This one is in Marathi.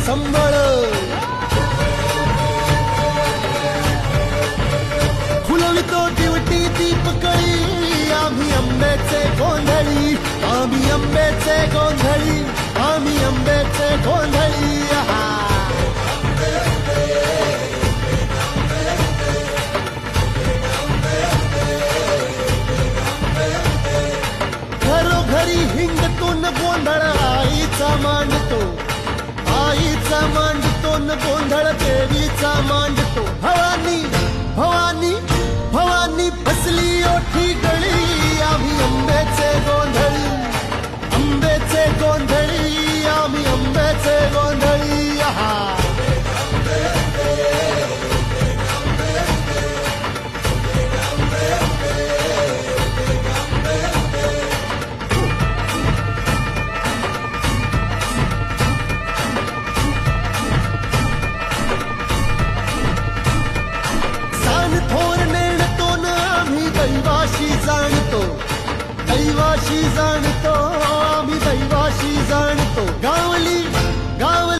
संबळ फुलवितो दिवटी दीपकळी आम्ही आंब्याचे गोंधळी आम्ही आंब्याचे गोंधळी आम्ही आंब्याचे गोंधळी घरोघरी हिंगतून गोंधळ आईचा मांडतो आईचा मांडतो न गोंधळ देवीचा मांडतो भवानी भवानी भवानी फसली ओठी गळी आम्ही आंब्याचे गोंधळी आंब्याचे गोंधळी आम्ही आंब्याचे गोंधळी आहा दैवाशी जाणतो आम्ही दैवाशी जाणतो गावली गाव